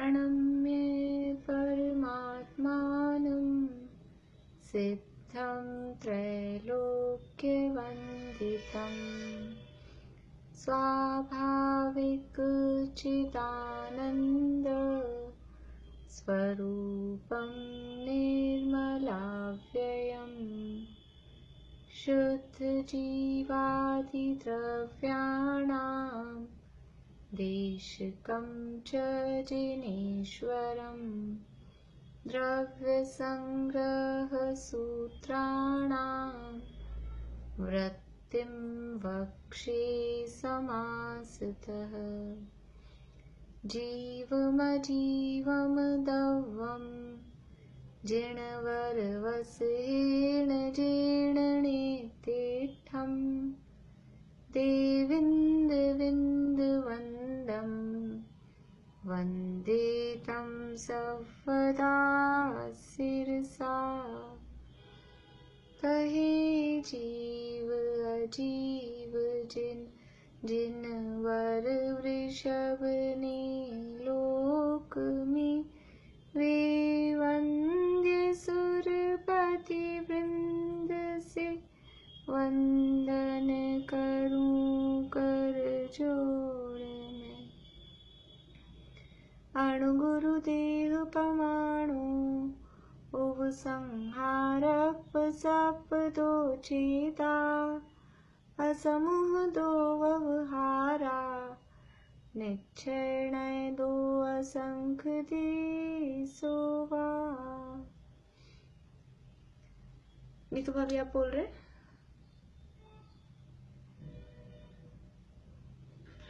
प्रणम्य परमात्मानं सिद्धं त्रैलोक्यवन्दितं स्वाभाविकचिदानन्द स्वरूपं निर्मलाव्ययम् शुद्धजीवादिद्रव्याणां देशिकं च जिनेश्वरम् द्रव्यसङ्ग्रहसूत्राणां वृत्तिं वक्षे समासतः जीवमजीवमदव्यं जिणवरवसेन जीर्णनेतिष्ठं देविन्दविन्दवन्दं वन्दे तं सर्वदा शिरसा कहे जीव अजीव जिनवर वृषभ ने लोक में वे वंद्य सुरपति वृंद से वंदन करूं कर जोड़ मैं अणुगुरुदेह परमाणु उपसंहारक सप दो चेता असमूह दो व्यवहारा निश्चय दो असंख्य देशोवा। नीतू भाभी आप बोल रहे?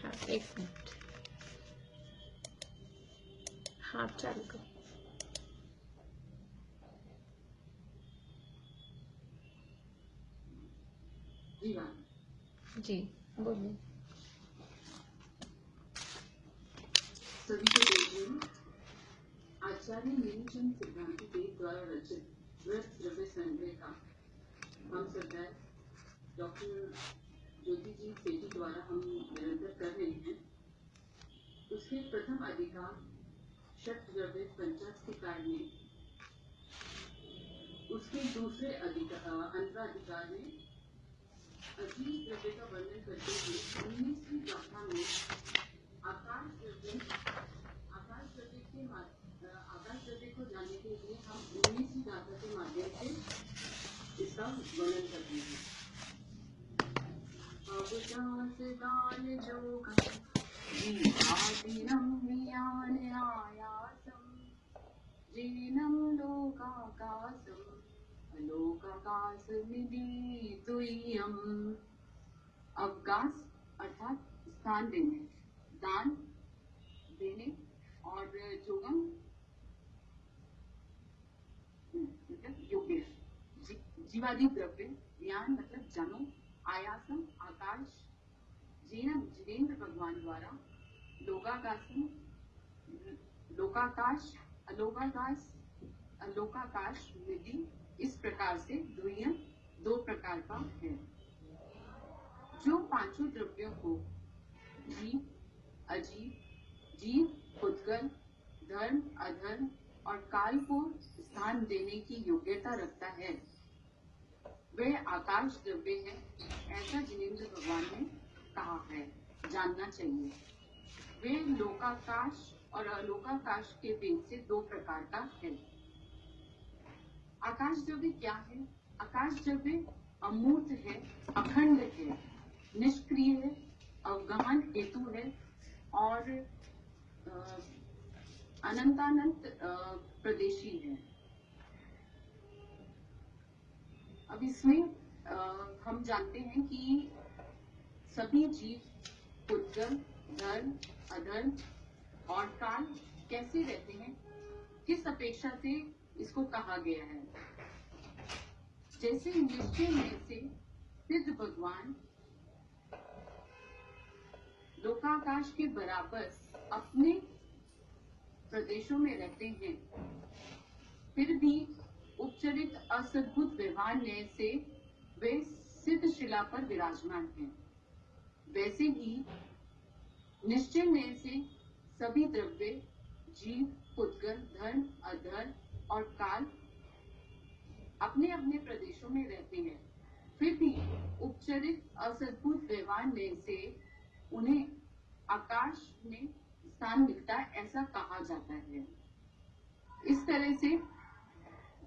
हाँ एक मिनट, हाँ चालू करो। जी बोलिए। सभी को देखिए, आचार्य नीलचंद सिद्धांति के द्वारा रचित व्रत द्रव्य संग्रह का हम श्रद्धाएं डॉक्टर ज्योति जी सेठी द्वारा हम निरंतर कर रहे हैं। उसके प्रथम अधिकार षट द्रव्य पंचाधिकार में, उसके दूसरे अंतराधिकार में अजीब द्रव्य का वर्णन करते हुए 19वीं गाथा में आकाश द्रव्य को जानने के लिए हम 19वीं गाथा के माध्यम से इसका वर्णन करते हैं। दान जोगम जीवादिनं वियान आयासं जीनं लोकाकाशम् अलोकाकाशमिदीतुय्यम्। अवकाश अर्थात स्थान देने, दान देने और जोगम मतलब योग्य, जीवादि द्रव्य, ज्ञान मतलब जानो, आयासम आकाश, जीनम जिनेन्द्र भगवान द्वारा, लोकाकाशम लोकाकाश, अलोकाकाश विधि, इस प्रकार से द्वयम दो प्रकार का है। जो पांचों द्रव्यों को जीव अजीव, जीव उद्गल, धर्म अधर्म और काल को स्थान देने की योग्यता रखता है, वह आकाश द्रव्य है, ऐसा जिनेन्द्र भगवान ने कहा है, जानना चाहिए। वे लोकाकाश और अलोकाकाश के भेद से दो प्रकार का है। आकाश द्रव्य क्या है? आकाश द्रव्य अमूर्त है, अखंड है, निष्क्रिय है, अवगमन हेतु है और अनंतानंत प्रदेशी है। अब इसमें हम जानते हैं कि सभी जीव उद्गम, धर्म अधर्म और काल कैसे रहते हैं, किस अपेक्षा से इसको कहा गया है। जैसे निश्चय में से सिद्ध भगवान लोकाकाश के बराबर अपने प्रदेशों में रहते हैं, फिर भी उपचरित असद्भुत व्यवहार न्याय से वे सिद्ध शिला पर विराजमान हैं। वैसे ही निश्चय न्याय से सभी द्रव्य जीव, पुद्गल, धर्म, अधर्म और काल अपने अपने प्रदेशों में रहते हैं, फिर भी उपचरित असद्भुत व्यवहार में से उन्हें आकाश में स्थान मिलता है, ऐसा कहा जाता है। इस तरह से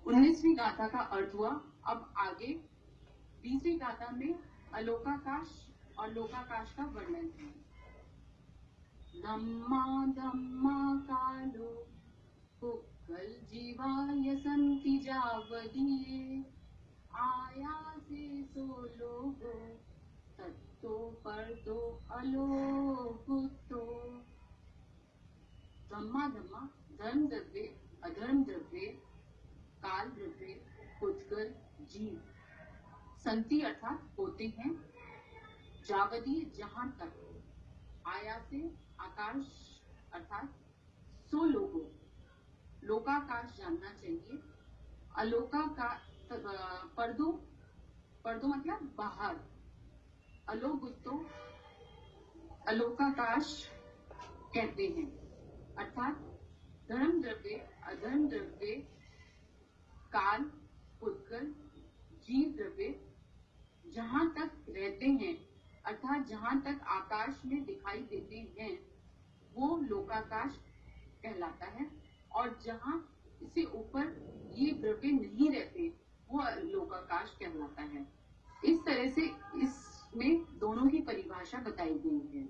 19वीं गाथा का अर्थ हुआ। अब आगे 20वीं गाथा में अलोकाकाश और लोकाकाश का वर्णन है। धम्मा धम्मा कालो पुक्कल जीवाय संति जावदीये आयासे सो लोगो तत्तो परतो अलोकुतो। धम्मा धम्मा धर्म द्रव्य, अधर्म द्रव्य, काल द्रव्य, पुद्गल, जीव, संति अर्थात होते हैं, जावदीय जहां तक, आया से आकाश अर्थात सो लोगों, लोकाकाश जानना चाहिए, पर्दो, पर्दो मतलब बाहर, अलोकुतो अलोकाकाश कहते हैं, अर्थात धर्म द्रव्य, अधर्म द्रव्य, काल, पुद्गल, जीव द्रव्य जहां तक रहते हैं, अर्थात जहां तक आकाश में दिखाई देते हैं, वो लोकाकाश कहलाता है, और जहां इससे ऊपर ये द्रव्य नहीं रहते, वो लोकाकाश कहलाता है। इस तरह से इसमें दोनों की परिभाषा बताई गई है।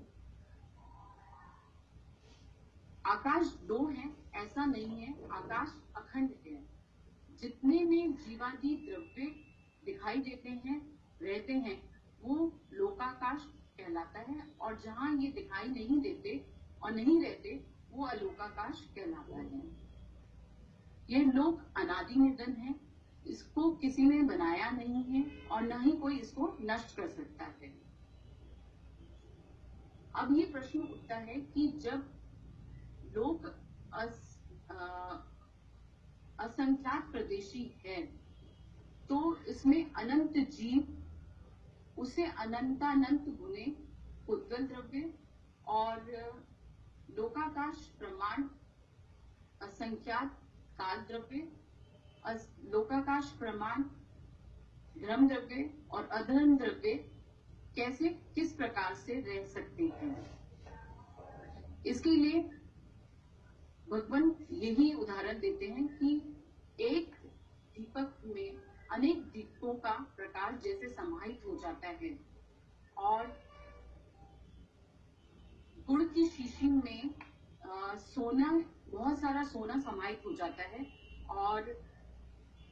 आकाश दो है ऐसा नहीं है, आकाश अखंड है। जितने में जीवादि द्रव्य दिखाई देते हैं, रहते हैं, वो लोकाकाश कहलाता है, और जहां ये दिखाई नहीं देते और नहीं रहते, वो अलोकाकाश कहलाता है। यह लोक अनादि निधन है, इसको किसी ने बनाया नहीं है और न ही कोई इसको नष्ट कर सकता है। अब ये प्रश्न उठता है कि जब लोक असंख्यात प्रदेशी है, तो इसमें अनंत जीव, उसे अनंतानंत गुणे पुद्गल द्रव्य, और लोकाकाश प्रमाण असंख्यात काल द्रव्य, लोकाकाश प्रमाण धर्म द्रव्य और अधर्म द्रव्य कैसे किस प्रकार से रह सकते हैं। इसके लिए भगवान यही उदाहरण देते हैं कि एक दीपक में अनेक दीपकों का प्रकाश जैसे समाहित हो जाता है, और गुड़ की शीशी में सोना, बहुत सारा सोना समाहित हो जाता है, और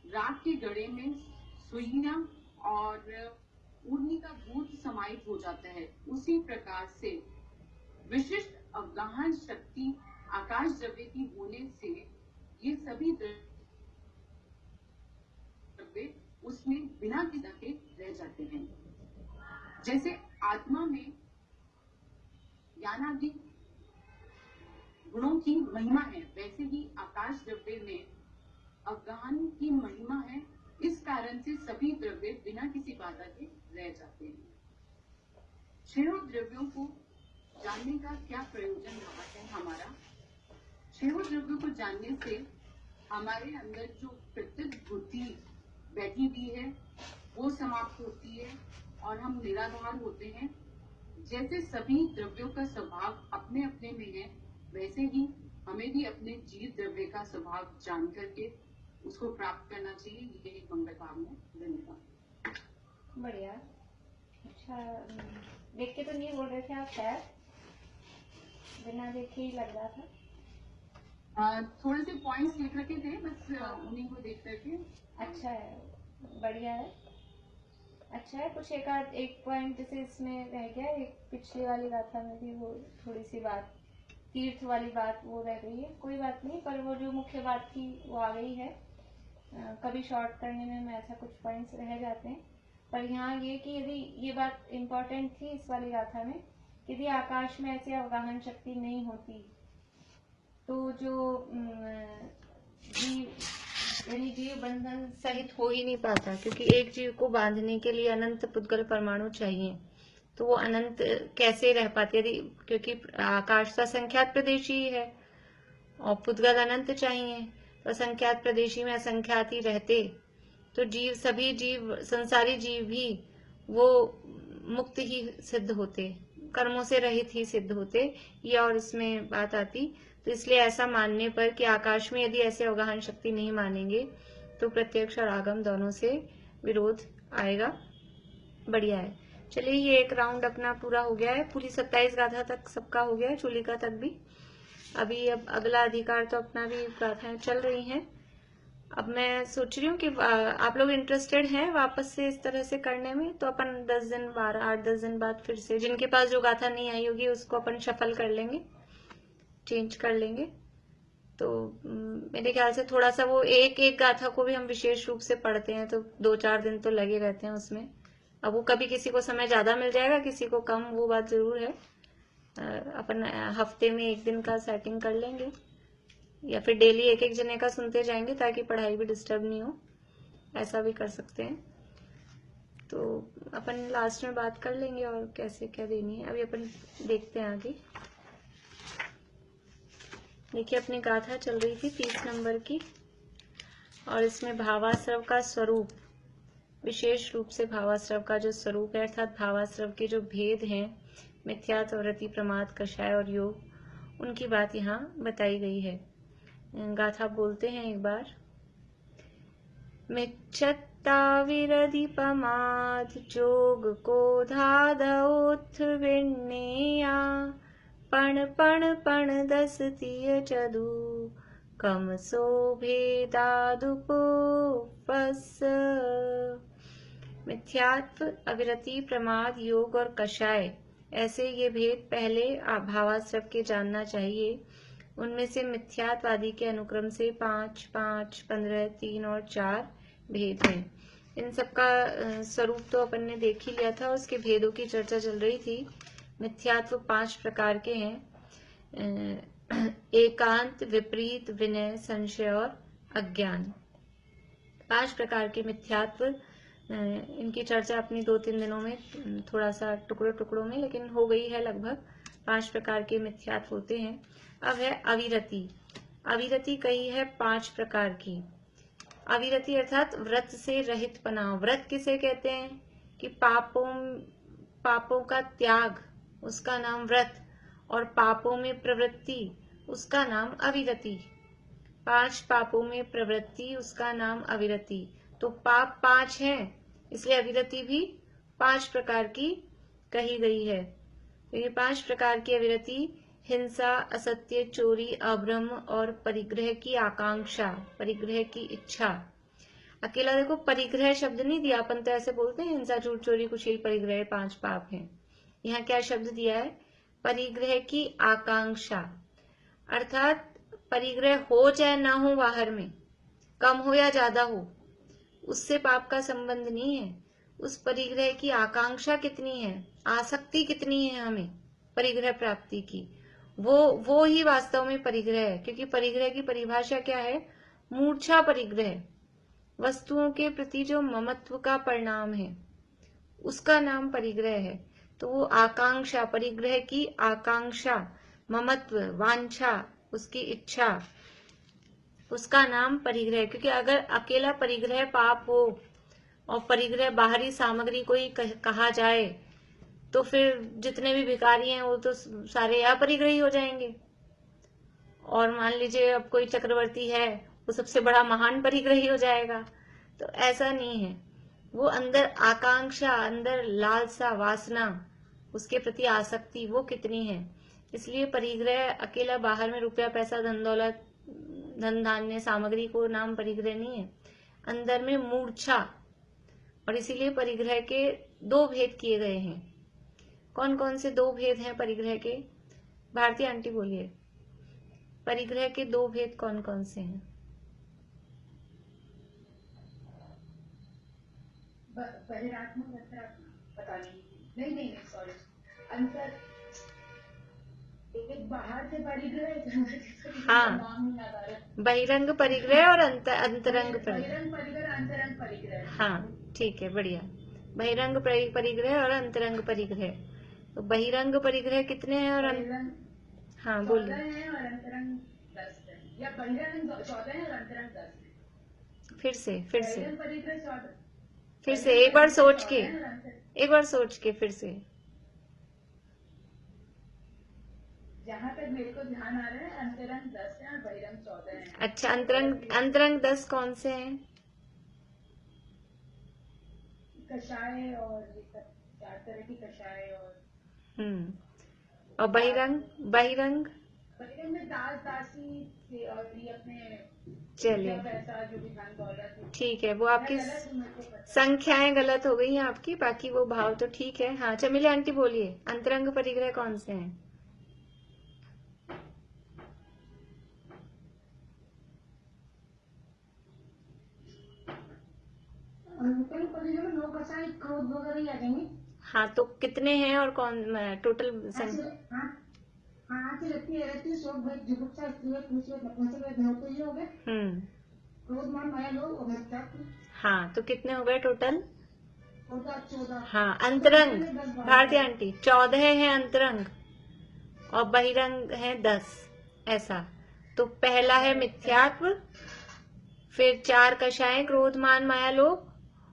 राख के गड़े में सुइयां और ऊर्नी का दूध समाहित हो जाता है। उसी प्रकार से विशिष्ट अवगाहन शक्ति आकाश द्रव्य की होने से ये सभी द्रव्य उसमें बिना किसी के रह जाते हैं। जैसे आत्मा में ज्ञानादि गुणों की महिमा है, वैसे ही आकाश द्रव्य में अवगाहन की महिमा है। इस कारण से सभी द्रव्य बिना किसी बाधा के रह जाते हैं। छह द्रव्यों को जानने का क्या प्रयोजन रहा है हमारा? छह द्रव्यों को जानने से हमारे अंदर जो कृत्रिम बुद्धि बैठी हुई है वो समाप्त होती है और हम निराधार होते हैं। जैसे सभी द्रव्यों का स्वभाव अपने अपने में है, वैसे ही हमें भी अपने जीव द्रव्य का स्वभाव जान करके उसको प्राप्त करना चाहिए। ये एक मंगल भावना है। धन्यवाद। बढ़िया। अच्छा, देख के तो नहीं बोल रहे थे आप? शायद बिना देखे ही लग रहा था। थोड़े से पॉइंट्स लिख रखे थे, बस उन्हीं को देख करके। अच्छा है, बढ़िया है, अच्छा है। कुछ एक पॉइंट जैसे इसमें रह गया, एक पिछली वाली गाथा में भी वो थोड़ी सी बात, तीर्थ वाली बात वो रह गई है। कोई बात नहीं, पर वो जो मुख्य बात थी वो आ गई है। कभी शॉर्ट करने में ऐसा कुछ पॉइंट्स रह जाते हैं, पर यहाँ ये कि यदि ये बात इम्पोर्टेंट थी इस वाली गाथा में, यदि आकाश में ऐसी अवगाहन शक्ति नहीं होती तो जो जीव बंधन सहित हो ही नहीं पाता, क्योंकि एक जीव को बांधने के लिए अनंत पुद्गल परमाणु चाहिए। तो वो अनंत कैसे रह पाते यदि, क्योंकि आकाश का संख्यात प्रदेश ही है, और पुद्गल अनंत चाहिए, तो असंख्यात प्रदेशी में असंख्यात ही रहते, तो जीव, सभी जीव, संसारी जीव भी वो मुक्त ही सिद्ध होते, कर्मों से रहित ही सिद्ध होते, ये और इसमें बात आती। तो इसलिए ऐसा मानने पर कि आकाश में यदि ऐसे अवगाहन शक्ति नहीं मानेंगे तो प्रत्यक्ष और आगम दोनों से विरोध आएगा। बढ़िया है। चलिए, ये एक राउंड अपना पूरा हो गया है, पूरी 27 गाथा तक सबका हो गया है, चूलिका तक भी। अभी अब अगला अधिकार तो अपना भी गाथाएं चल रही हैं। अब मैं सोच रही हूँ कि आप लोग इंटरेस्टेड हैं वापस से इस तरह से करने में, तो अपन 10 दिन 8-10 दिन बाद फिर से, जिनके पास जो गाथा नहीं आई होगी उसको अपन शफल कर लेंगे, चेंज कर लेंगे। तो मेरे ख्याल से थोड़ा सा वो एक एक गाथा को भी हम विशेष रूप से पढ़ते हैं तो 2-4 दिन तो लगे रहते हैं उसमें। अब वो कभी किसी को समय ज्यादा मिल जाएगा, किसी को कम, वो बात जरूर है। अपन हफ्ते में एक दिन का सेटिंग कर लेंगे, या फिर डेली एक एक जने का सुनते जाएंगे ताकि पढ़ाई भी डिस्टर्ब नहीं हो, ऐसा भी कर सकते हैं। तो अपन लास्ट में बात कर लेंगे और कैसे क्या देनी है। अभी अपन देखते हैं आगे। देखिए, अपनी गाथा चल रही थी 30 नंबर की, और इसमें भावाश्रव का स्वरूप, विशेष रूप से भावाश्रव का जो स्वरूप है, अर्थात भावाश्रव के जो भेद हैं, मिथ्यात्व, वृत्ति, प्रमाद, कषाय और योग, उनकी बात यहाँ बताई गई है। गाथा बोलते हैं एक बार। मिच्छत्ता विरधिपमाद जोग को धादौथ विण्णेया पण पण पण दसतीय चदु कम सो भेदादुपोपस। मिथ्यात्व, अविरति, प्रमाद, योग और कषाय, ऐसे ये भेद पहले भावाश्रव के जानना चाहिए। उनमें से मिथ्यात्वादी के अनुक्रम से 5, 5, 15, 3 और 4 भेद हैं। इन सबका स्वरूप तो अपन ने देख ही लिया था, उसके भेदों की चर्चा चल रही थी। मिथ्यात्व 5 प्रकार के हैं, एकांत, विपरीत, विनय, संशय और अज्ञान। 5 प्रकार के मिथ्यात्व, इनकी चर्चा अपनी 2-3 दिनों में थोड़ा सा टुकड़ों में, लेकिन हो गई है लगभग। 5 प्रकार के मिथ्यात्व होते हैं। अब है अविरति। अविरति कही है 5 प्रकार की। अविरति अर्थात व्रत से रहित पना। व्रत किसे कहते हैं कि पापों का त्याग, उसका नाम व्रत, और पापों में प्रवृत्ति, उसका नाम अविरति। 5 पापों में प्रवृत्ति, उसका नाम अविरति। तो पाप 5 हैं, इसलिए अविरति भी 5 प्रकार की कही गई है। तो ये 5 प्रकार की अविरति: हिंसा, असत्य, चोरी, अब्रह्म और परिग्रह की आकांक्षा, परिग्रह की इच्छा। अकेला देखो परिग्रह शब्द नहीं दिया, अपन तो ऐसे बोलते हैं हिंसा, झूठ, चोरी, कुशील, परिग्रह 5 पाप हैं। यहाँ क्या शब्द दिया है? परिग्रह की आकांक्षा, अर्थात परिग्रह हो चाहे ना हो बाहर में, कम हो या ज्यादा हो, उससे पाप का संबंध नहीं है। उस परिग्रह की आकांक्षा कितनी है, आसक्ति कितनी है हमें परिग्रह प्राप्ति की, वो ही वास्तव में परिग्रह है। क्योंकि परिग्रह की परिभाषा क्या है? मूर्छा परिग्रह, वस्तुओं के प्रति जो ममत्व का परिणाम है, उसका नाम परिग्रह है। तो वो आकांक्षा, परिग्रह की आकांक्षा, ममत्व, वांछा, उसकी इच्छा, उसका नाम परिग्रह। क्योंकि अगर अकेला परिग्रह पाप हो और परिग्रह बाहरी सामग्री को ही कहा जाए, तो फिर जितने भी भिखारी हैं वो तो सारे अपरिग्रही हो जाएंगे। और मान लीजिए अब कोई चक्रवर्ती है, वो सबसे बड़ा महान परिग्रही हो जाएगा। तो ऐसा नहीं है। वो अंदर आकांक्षा, अंदर लालसा, वासना, उसके प्रति आसक्ति, वो कितनी है। इसलिए परिग्रह अकेला बाहर में रुपया, पैसा, धन दौलत, धन धान्य, सामग्री को नाम परिग्रह नहीं है, अंदर में मूर्छा। और इसीलिए परिग्रह के 2 भेद किए गए हैं। कौन कौन से 2 भेद हैं परिग्रह के? भारती आंटी बोलिए, परिग्रह के 2 भेद कौन कौन से हैं? बहिरात्मक, अंतरात्मक, पता नहीं, सॉरी, अंतर, एक बाहर से परिग्रह, हाँ, बहिरंग परिग्रह और अंतरंग परिग्रह। बहिरंग परिग्रह, अंतरंग परिग्रह। हाँ, ठीक है, बढ़िया। बहिरंग परिग्रह और अंतरंग परिग्रह। तो बहिरंग परिग्रह कितने हैं और हाँ बोलिए। है और अंतरंग 10 है। या बहिरंग 14 है और अंतरंग 10 है। फिर से बहिरंग परिग्रह 14 फिर से एक बार सोच के, 14 है और अंतर एक बार सोच के फिर से। जहाँ तक मेरे को ध्यान आ रहा है अंतरंग 10 है और बहिरंग 14 है। अच्छा, अंतरंग 10 कौन से हैं? कषाय और ये सब 4 तरह की कषाय और और बहिरंग बहिरंग में दास दासी से और ये अपने चलिए पैसा जो भी धन दौलत ठीक है, वो आपकी गलत मेरे को पता संख्याएं गलत हो गई हैं आपकी, बाकी वो भाव तो ठीक है। हाँ चमेली आंटी बोलिए, अंतरंग परिग्रह कौन से हैं? अंतरंग परिग्रह में 9 कषाय क्रोध वगैरह ही आ जाएंगे। हाँ तो कितने हैं और कौन टोटल हाँ लगती है शोक भय जुगुप्सा स्त्री नपुंसक धनौते ही हो गए। क्रोध मान माया लोभ और मिथ्यात्व। हाँ तो कितने हो गए टोटल? 14। हाँ अंतरंग भारती आंटी 14 है अंतरंग और बहिरंग है 10, ऐसा। तो पहला है मिथ्यात्व, फिर 4 कषाएं क्रोध मान माया लोभ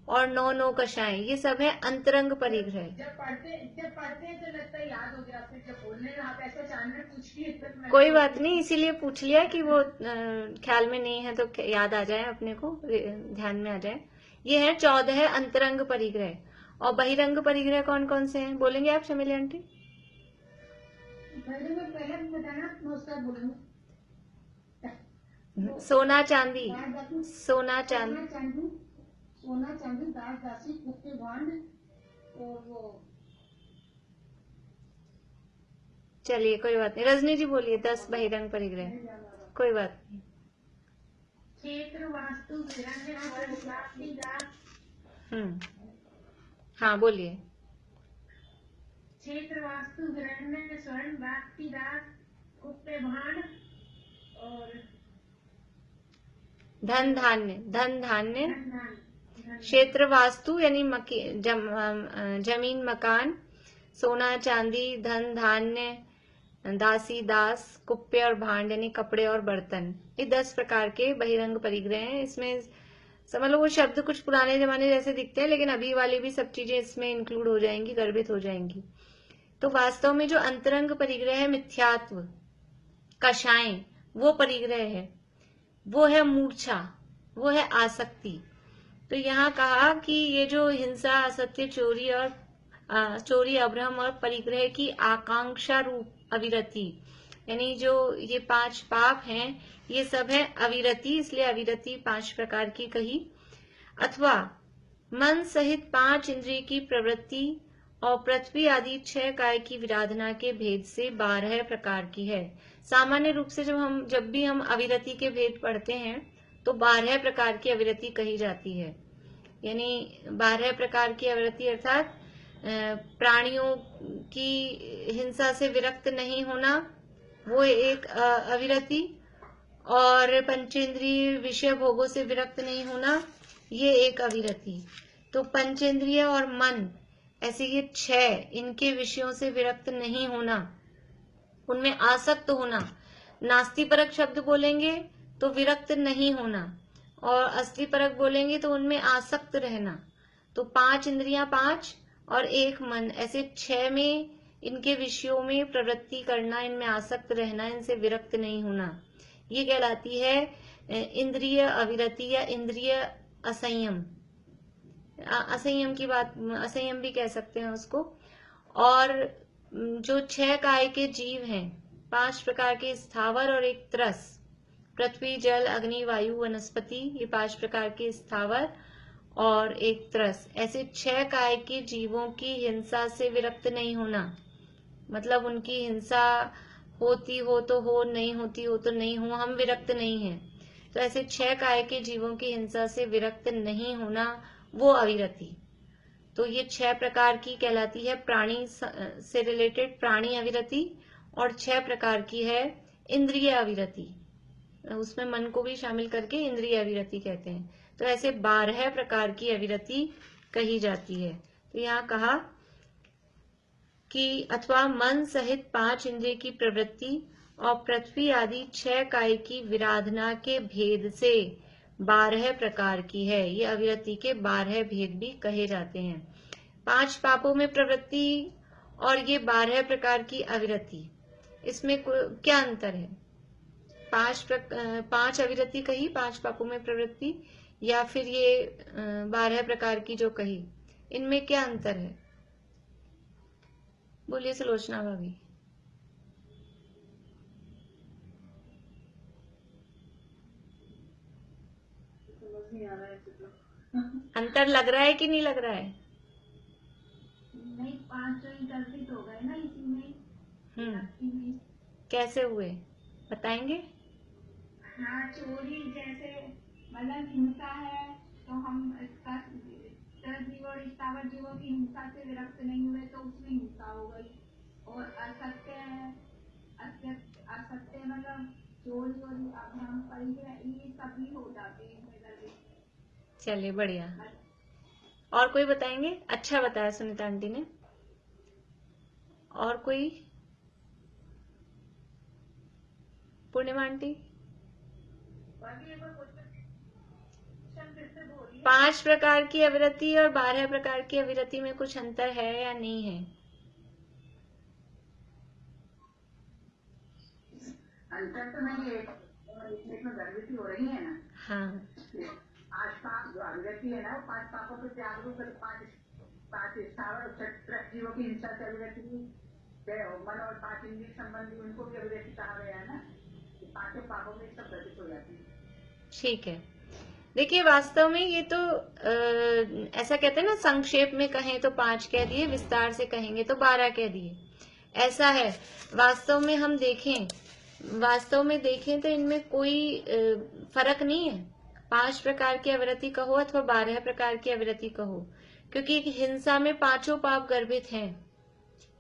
और 9 कषाएं, ये सब है अंतरंग परिग्रह। जब पढ़ते हैं तो लगता है याद हो गया, फिर जब बोलने में आप ऐसे अचानक पूछती है कोई बात नहीं, इसीलिए पूछ लिया कि वो ख्याल में नहीं है तो याद आ जाए, अपने को ध्यान में आ जाए। ये है 14 है अंतरंग परिग्रह। और बहिरंग परिग्रह कौन कौन से हैं, बोलेंगे आप शमीली आंटी? पहले बताना, मैं उसका बोलूंगी। सोना चांदी, सोना चांदी दास दासी कुत्ते भांड और वो। चलिए कोई बात नहीं, रजनी जी बोलिए 10 बहिरंग परिग्रह, कोई बात नहीं। क्षेत्र वास्तु हाँ बोलिए। क्षेत्र वास्तु ग्रहण स्वर्ण वाक्ति दास कुत्ते भांड और धन धान्य क्षेत्र वास्तु यानी जमीन मकान, सोना चांदी, धन धान्य, दासी दास, कुप्य और भांड यानी कपड़े और बर्तन, ये 10 प्रकार के बहिरंग परिग्रह हैं। इसमें समझ लो वो शब्द कुछ पुराने जमाने जैसे दिखते हैं, लेकिन अभी वाली भी सब चीजें इसमें इंक्लूड हो जाएंगी, गर्भित हो जाएंगी। तो वास्तव में जो अंतरंग परिग्रह है मिथ्यात्व, कषाएं, वो परिग्रह है, वो है मूर्छा, वो है आसक्ति। तो यहाँ कहा कि ये जो हिंसा, असत्य, चोरी, अभ्रम और परिग्रह की आकांक्षा रूप अविरति, यानी जो ये 5 पाप हैं, ये सब है अविरति, इसलिए अविरति 5 प्रकार की कही। अथवा मन सहित 5 इंद्रिय की प्रवृत्ति और पृथ्वी आदि 6 काय की विराधना के भेद से 12 प्रकार की है। सामान्य रूप से जब भी हम अविरति के भेद पढ़ते हैं तो 12 प्रकार की अविरति कही जाती है। यानी 12 प्रकार की अविरति अर्थात प्राणियों की हिंसा से विरक्त नहीं होना, वो एक अविरति, और पंचेंद्रिय विषय भोगों से विरक्त नहीं होना, ये एक अविरति। तो पंचेंद्रिय और मन, ऐसे ये 6, इनके विषयों से विरक्त नहीं होना, उनमें आसक्त होना। नास्ति परक शब्द बोलेंगे तो विरक्त नहीं होना, और असली परक बोलेंगे तो उनमें आसक्त रहना। तो 5 इंद्रियां 5 और 1 मन, ऐसे 6 में इनके विषयों में प्रवृत्ति करना, इनमें आसक्त रहना, इनसे विरक्त नहीं होना, ये कहलाती है इंद्रिय अविरति या इंद्रिय असंयम। असंयम की बात, असंयम भी कह सकते हैं उसको। और जो 6 काय के जीव हैं, 5 प्रकार के स्थावर और एक त्रस, पृथ्वी, जल, अग्नि, वायु, वनस्पति, ये 5 प्रकार के स्थावर और एक त्रस, ऐसे 6 काय के जीवों की हिंसा से विरक्त नहीं होना, मतलब उनकी हिंसा होती हो तो हो, नहीं होती हो तो नहीं हो, हम विरक्त नहीं हैं। तो ऐसे 6 काय के जीवों की हिंसा से विरक्त नहीं होना, वो अविरति। तो ये 6 प्रकार की कहलाती है प्राणी से रिलेटेड प्राणी अविरति, और 6 प्रकार की है इंद्रिय अविरति, उसमें मन को भी शामिल करके इंद्रिय अविरति कहते हैं। तो ऐसे 12 प्रकार की अविरति कही जाती है। तो यहाँ कहा कि अथवा मन सहित 5 इंद्रिय की प्रवृत्ति और पृथ्वी आदि 6 काय की विराधना के भेद से 12 प्रकार की है। ये अविरति के 12 भेद भी कहे जाते हैं। 5 पापों में प्रवृत्ति और ये 12 प्रकार की अविरति, इसमें क्या अंतर है? 5 अविरति कही, 5 पापों में प्रवृत्ति, या फिर ये 12 प्रकार की जो कही, इनमें क्या अंतर है? बोलिए सुलोचना भाभी। अंतर लग रहा है कि नहीं लग रहा है? नहीं, 5 इंटरप्रिट हो गए ना इसी में। कैसे हुए बताएंगे? हाँ, चोरी जैसे मतलब हिंसा है, तो हम इसका जीव और स्थावर जीवों की हिंसा से विरक्त नहीं हुए तो उसमें हिंसा हो गई। और असत्य है, असत्य मतलब चोरी और अभ्रम परिग्रह, ये सभी हो जाते हैं। चलिए बढ़िया। और कोई बताएंगे? अच्छा बताया सुनीता आंटी ने। और कोई? पूर्णिमा आंटी। 5 प्रकार की अविरति और 12 प्रकार की अविरति में कुछ अंतर है या नहीं है? अंतर तो नहीं है, इसमें गर्भित हो रही है ना। हाँ, 5 पाप जो अभिव्यक्ति है ना, वो 5 पापों को त्याग रूप 5 स्थावर जीवों की हिंसा से अभिव्यक्ति, मन और 5 इंद्रिय संबंधी उनको भी अभिव्यक्ति कहा गया है ना। 5 पापों में सब गर्भित हो जाती है। ठीक है। देखिए वास्तव में ये तो ऐसा कहते हैं ना, संक्षेप में कहें तो 5 कह दिए, विस्तार से कहेंगे तो 12 कह दिए, ऐसा है। वास्तव में हम देखें तो इनमें कोई फर्क नहीं है। 5 प्रकार की अविरति कहो अथवा 12 प्रकार की अविरति कहो, क्योंकि हिंसा में 5 पाप गर्भित हैं।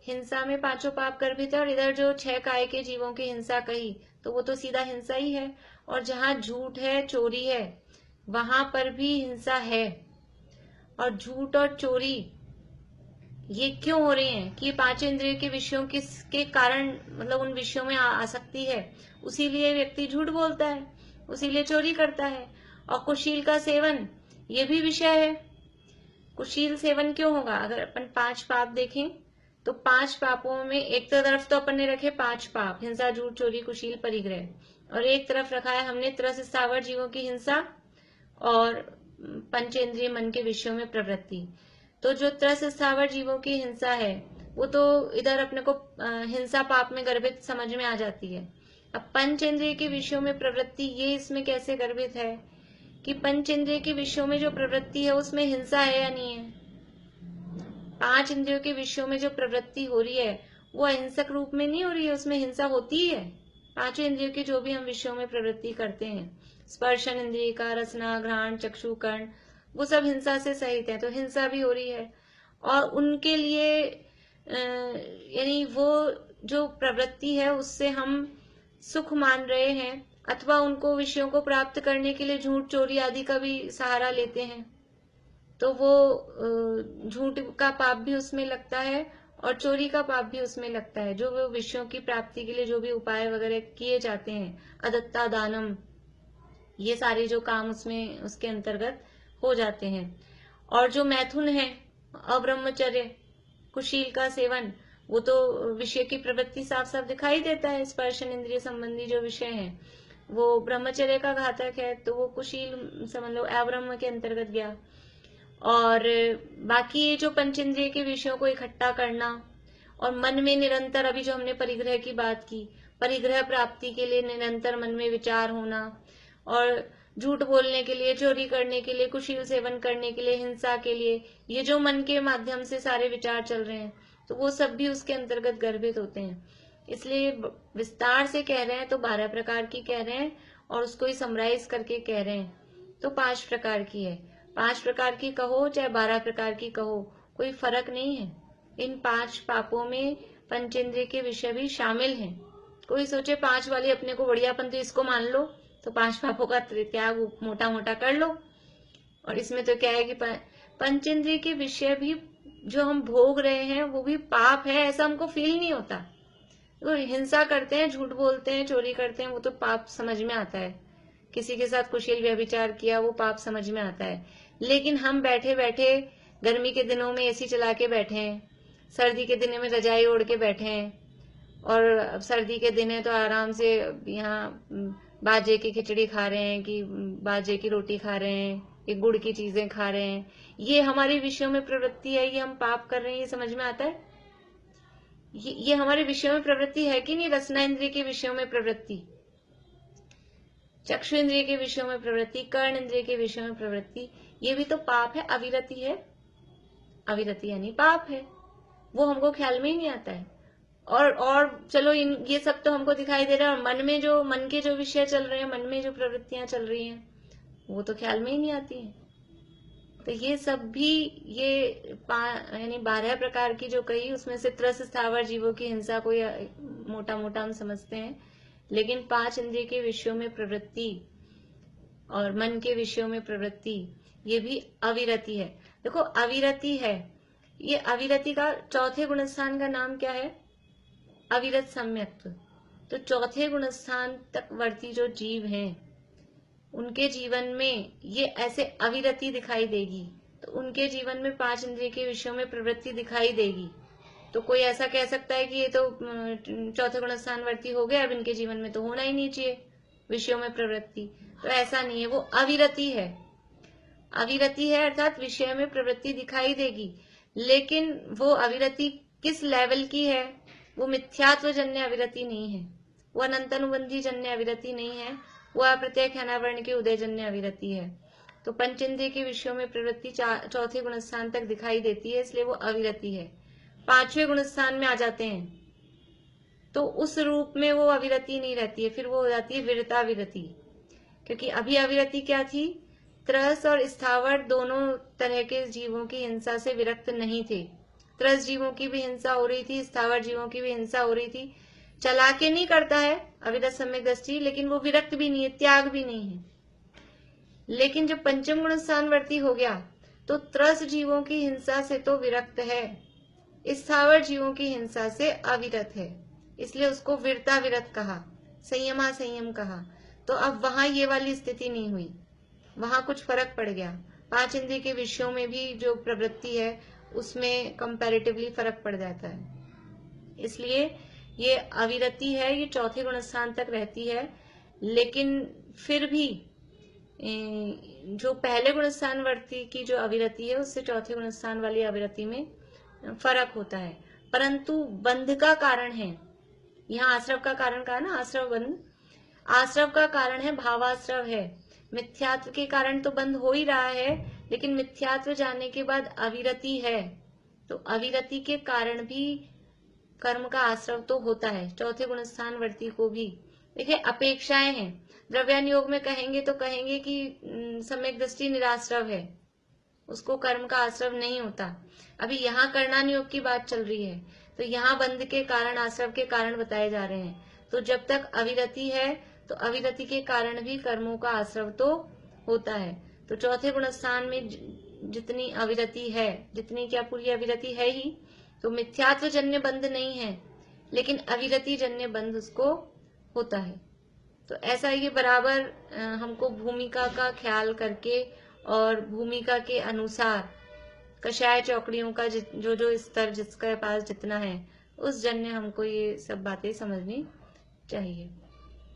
हिंसा में 5 पाप गर्भित है, और इधर जो 6 काय के जीवों की हिंसा कही तो वो तो सीधा हिंसा ही है। और जहाँ झूठ है, चोरी है, वहां पर भी हिंसा है। और झूठ और चोरी ये क्यों हो रही हैं कि 5 इंद्रियों के विषयों के कारण, मतलब उन विषयों में आसक्ति है, उसीलिए व्यक्ति झूठ बोलता है, उसीलिए चोरी करता है। और कुशील का सेवन ये भी विषय है। कुशील सेवन क्यों होगा? अगर अपन 5 पाप देखें तो 5 पापों में एक तरफ तो अपन ने रखे 5 पाप, हिंसा, झूठ, चोरी, कुशील, परिग्रह, और एक तरफ रखा है हमने त्रस स्थावर जीवों की हिंसा और पंचेंद्रिय मन के विषयों में प्रवृत्ति। तो जो त्रस स्थावर जीवों की हिंसा है वो तो इधर अपने को हिंसा पाप में गर्भित समझ में आ जाती है। अब पंचेंद्रिय के विषयों में प्रवृत्ति, ये इसमें कैसे गर्भित है कि पंचेंद्रिय के विषयों में जो प्रवृत्ति है उसमें हिंसा है या नहीं है? 5 इंद्रियों के विषयों में जो प्रवृत्ति हो रही है वो अहिंसक रूप में नहीं हो रही है, उसमें हिंसा होती ही है। 5 इंद्रियों के जो भी हम विषयों में प्रवृत्ति करते हैं, स्पर्शन इंद्रिय का, रसना, घ्राण, चक्षु, कर्ण, वो सब हिंसा से सहित है, तो हिंसा भी हो रही है। और उनके लिए यानी वो जो प्रवृत्ति है उससे हम सुख मान रहे हैं, अथवा उनको विषयों को प्राप्त करने के लिए झूठ, चोरी आदि का भी सहारा लेते हैं, तो वो झूठ का पाप भी उसमें लगता है और चोरी का पाप भी उसमें लगता है। जो वो विषयों की प्राप्ति के लिए जो भी उपाय वगैरह किए जाते हैं, अदत्ता दानम, ये सारे जो काम उसमें उसके अंतर्गत हो जाते हैं। और जो मैथुन है, अब्रह्मचर्य, कुशील का सेवन, वो तो विषय की प्रवृत्ति साफ साफ दिखाई देता है। स्पर्शन इंद्रिय संबंधी जो विषय है वो ब्रह्मचर्य का घातक है, तो वो कुशील समझ लो अब्रह्म के अंतर्गत गया। और बाकी ये जो पंचेंद्रिय के विषयों को इकट्ठा करना और मन में निरंतर, अभी जो हमने परिग्रह की बात की, परिग्रह प्राप्ति के लिए निरंतर मन में विचार होना, और झूठ बोलने के लिए, चोरी करने के लिए, कुशील सेवन करने के लिए, हिंसा के लिए, ये जो मन के माध्यम से सारे विचार चल रहे हैं, तो वो सब भी उसके अंतर्गत गर्भित होते हैं। इसलिए विस्तार से कह रहे हैं तो 12 प्रकार की कह रहे हैं, और उसको ही समराइज करके कह रहे हैं तो 5 प्रकार की है। 5 प्रकार की कहो चाहे 12 प्रकार की कहो, कोई फर्क नहीं है। इन 5 पापों में पंचेंद्रिय के विषय भी शामिल हैं। कोई सोचे 5 वाली अपने को बढ़ियापन, तो इसको मान लो, तो 5 पापों का त्याग मोटा मोटा कर लो। और इसमें तो क्या है कि पंचेंद्रिय के विषय भी जो हम भोग रहे हैं वो भी पाप है, ऐसा हमको फील नहीं होता। वो हिंसा करते हैं, झूठ बोलते हैं, चोरी करते हैं, वो तो पाप समझ में आता है। किसी के साथ कुशील व्यभिचार किया, वो पाप समझ में आता है। लेकिन हम बैठे बैठे गर्मी के दिनों में एसी चला के बैठे हैं, सर्दी के दिनों में रजाई ओढ़ के बैठे हैं, और अब सर्दी के दिन है तो आराम से यहाँ बाजे की खिचड़ी खा रहे हैं कि बाजे की रोटी खा रहे हैं, कि गुड़ की चीजें खा रहे हैं। ये हमारे विषयों में प्रवृत्ति है, ये हम पाप कर रहे हैं, ये समझ में आता है? ये हमारे विषयों में प्रवृत्ति है कि नहीं? रसना इंद्रिय के विषयों में प्रवृत्ति, चक्षु इंद्रिय के विषयों में प्रवृत्ति, कर्ण इंद्रिय के विषयों में प्रवृत्ति, ये भी तो पाप है, अविरति है। अविरति यानी पाप है, वो हमको ख्याल में ही नहीं आता है। और चलो ये सब तो हमको दिखाई दे रहा है, और मन के जो विषय चल रहे हैं, मन में जो प्रवृत्तियां चल रही हैं, वो तो ख्याल में ही नहीं आती हैं। तो ये सब भी यानी 12 प्रकार की जो कही, उसमें से त्रस स्थावर जीवों की हिंसा को मोटा मोटा हम समझते हैं, लेकिन 5 इंद्रिय के विषयों में प्रवृत्ति और मन के विषयों में प्रवृत्ति, ये भी अविरति है। देखो अविरति है, ये अविरति का चौथे गुणस्थान का नाम क्या है? अविरत सम्यक्त्व। तो चौथे गुणस्थान तक वर्ती जो जीव हैं, उनके जीवन में ये ऐसे अविरति दिखाई देगी, तो उनके जीवन में 5 इंद्रिय के विषयों में प्रवृत्ति दिखाई देगी। तो कोई ऐसा कह सकता है कि ये तो चौथे गुणस्थान वर्ती हो गया, अब इनके जीवन में तो होना ही नहीं चाहिए विषयों में प्रवृत्ति। तो ऐसा नहीं है, वो अविरति है। अविरति है अर्थात विषय में प्रवृत्ति दिखाई देगी, लेकिन वो अविरति किस लेवल की है? वो मिथ्यात्व जन्य अविरति नहीं है, वो अनंतानुबंधी जन्य अविरति नहीं है, वो अप्रत्यय अनावरण के उदय जन्य अविरति है। तो पंचेंद्रिय के विषयों में प्रवृत्ति चौथे गुणस्थान तक दिखाई देती है, इसलिए वो अविरति है। 5वें गुणस्थान में आ जाते हैं तो उस रूप में वो अविरति नहीं रहती है, फिर वो हो जाती है विरता विरति। क्योंकि अभी अविरति क्या थी? त्रस और स्थावर दोनों तरह के जीवों की हिंसा से विरक्त नहीं थे। त्रस जीवों की भी हिंसा हो रही थी, स्थावर जीवों की भी हिंसा हो रही थी। चला के नहीं करता है अविरत सम्यक दृष्टि, लेकिन वो विरक्त भी नहीं है, त्याग भी नहीं है। लेकिन जब पंचम गुण स्थानवर्ती हो गया तो त्रस जीवों की हिंसा से तो विरक्त है, स्थावर जीवों की हिंसा से अविरत है, इसलिए उसको विरता विरत कहा, संयमा संयम कहा। तो अब वहां ये वाली स्थिति नहीं हुई, वहां कुछ फर्क पड़ गया। 5 इंद्रिय के विषयों में भी जो प्रवृत्ति है उसमें कंपैरेटिवली फर्क पड़ जाता है, इसलिए ये अविरति है, ये चौथे गुणस्थान तक रहती है। लेकिन फिर भी जो पहले गुणस्थान वर्ती की जो अविरति है उससे चौथे गुणस्थान वाली अविरति में फर्क होता है, परंतु बंध का कारण है। यहाँ आश्रव का कारण कहा ना, आश्रव बंध, आश्रव का कारण है भावाश्रव है। मिथ्यात्व के कारण तो बंध हो ही रहा है, लेकिन मिथ्यात्व जाने के बाद अविरति है, तो अविरति के कारण भी कर्म का आश्रव तो होता है, चौथे गुणस्थान वर्ती को भी। देखिए अपेक्षाएं हैं, द्रव्यान योग में कहेंगे तो कहेंगे कि सम्यक दृष्टि निराश्रव है, उसको कर्म का आश्रव नहीं होता। अभी यहाँ कर्णान योग की बात चल रही है, तो यहाँ बंध के कारण, आश्रव के कारण बताए जा रहे हैं। तो जब तक अविरति है तो अविरति के कारण भी कर्मों का आश्रव तो होता है। तो चौथे गुणस्थान में जितनी अविरति है, जितनी क्या पूरी अविरति है ही, तो मिथ्यात्व जन्य बंध नहीं है, लेकिन अविरति जन्य बंध उसको होता है। तो ऐसा ये बराबर हमको भूमिका का ख्याल करके और भूमिका के अनुसार कषाय चौकड़ियों का जो जो स्तर जिसके पास जितना है उस जन्य हमको ये सब बातें समझनी चाहिए।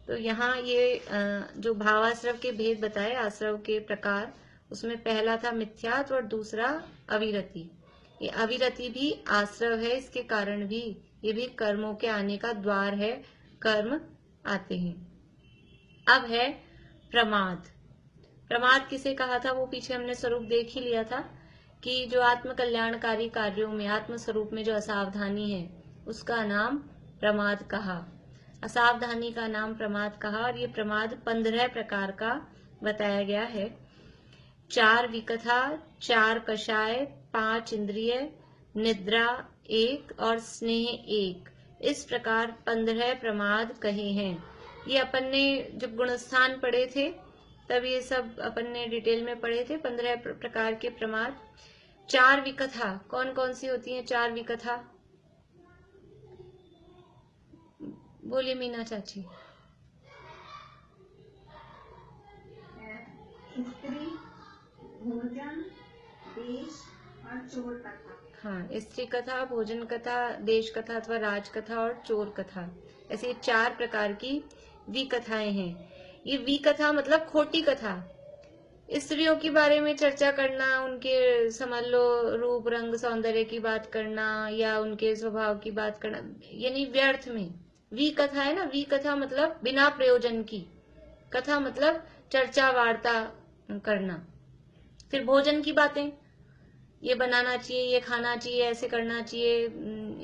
तो यहाँ ये जो भावाश्रव के भेद बताए, आश्रव के प्रकार, उसमें पहला था मिथ्यात्व और दूसरा अविरति। ये अविरति भी आश्रव है, इसके कारण भी ये भी कर्मों के आने का द्वार है, कर्म आते हैं। अब है प्रमाद। प्रमाद किसे कहा था वो पीछे हमने स्वरूप देख ही लिया था कि जो आत्म कल्याणकारी कार्यों में आत्म स्वरूप में जो असावधानी है उसका नाम प्रमाद कहा, असावधानी का नाम प्रमाद कहा। और ये प्रमाद 15 प्रकार का बताया गया है। 4 विकथा, 4 कषाय, 5 इंद्रिय, निद्रा 1 और स्नेह 1, इस प्रकार 15 प्रमाद कहे हैं। ये अपन ने जब गुणस्थान पढ़े थे तब ये सब अपन ने डिटेल में पढ़े थे, 15 प्रकार के प्रमाद। 4 विकथा कौन कौन सी होती हैं? 4 विकथा बोलिए मीना चाची। स्त्री, भोजन, देश और चोर कथा। हाँ, स्त्री कथा, भोजन कथा, देश कथा अथवा राज कथा और चोर कथा, ऐसे 4 प्रकार की विकथाएं हैं। ये विकथा मतलब खोटी कथा, स्त्रियों के बारे में चर्चा करना, उनके समझ लो रूप रंग सौंदर्य की बात करना या उनके स्वभाव की बात करना, यानी व्यर्थ में। विकथा है ना, विकथा मतलब बिना प्रयोजन की, कथा मतलब चर्चा वार्ता करना। फिर भोजन की बातें, ये बनाना चाहिए, ये खाना चाहिए, ऐसे करना चाहिए,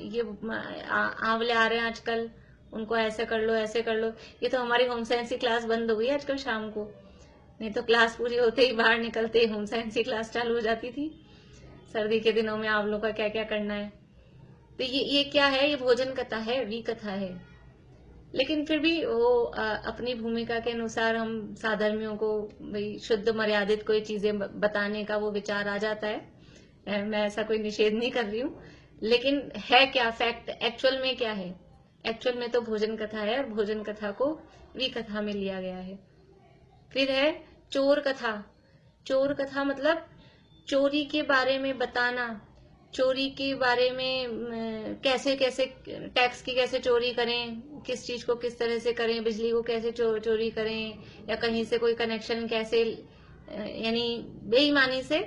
ये आंवले आ रहे हैं आजकल, उनको ऐसे कर लो ऐसे कर लो। ये तो हमारी होम साइंस की क्लास बंद हो गई आजकल शाम को, नहीं तो क्लास पूरी होते ही बाहर निकलते ही होम साइंस की क्लास चालू हो जाती थी। सर्दी के दिनों में आंवलों का क्या क्या करना है। तो ये क्या है, ये भोजन कथा है, विकथा है। लेकिन फिर भी वो अपनी भूमिका के अनुसार हम साधर्मियों को भाई शुद्ध मर्यादित कोई चीजें बताने का वो विचार आ जाता है। मैं ऐसा कोई निषेध नहीं कर रही हूँ, लेकिन है क्या फैक्ट, एक्चुअल में क्या है? एक्चुअल में तो भोजन कथा है और भोजन कथा को विकथा में लिया गया है। फिर है चोर कथा। चोर कथा मतलब चोरी के बारे में बताना, चोरी के बारे में कैसे कैसे टैक्स की कैसे चोरी करें, किस चीज को किस तरह से करें, बिजली को कैसे चोरी करें, या कहीं से कोई कनेक्शन कैसे, यानी बेईमानी से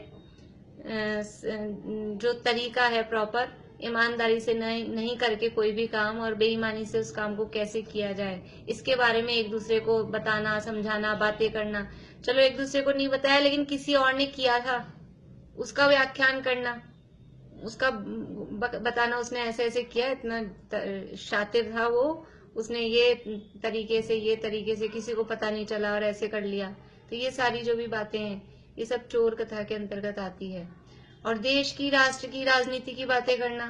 जो तरीका है प्रॉपर, ईमानदारी से नहीं करके कोई भी काम और बेईमानी से उस काम को कैसे किया जाए, इसके बारे में एक दूसरे को बताना, समझाना, बातें करना। चलो एक दूसरे को नहीं बताया लेकिन किसी और ने किया था उसका व्याख्यान करना, उसका बताना, उसने ऐसे ऐसे किया, इतना शातिर था वो, उसने ये तरीके से किसी को पता नहीं चला और ऐसे कर लिया। तो ये सारी जो भी बातें हैं ये सब चोर कथा के अंतर्गत आती है। और देश की, राष्ट्र की, राजनीति की बातें करना,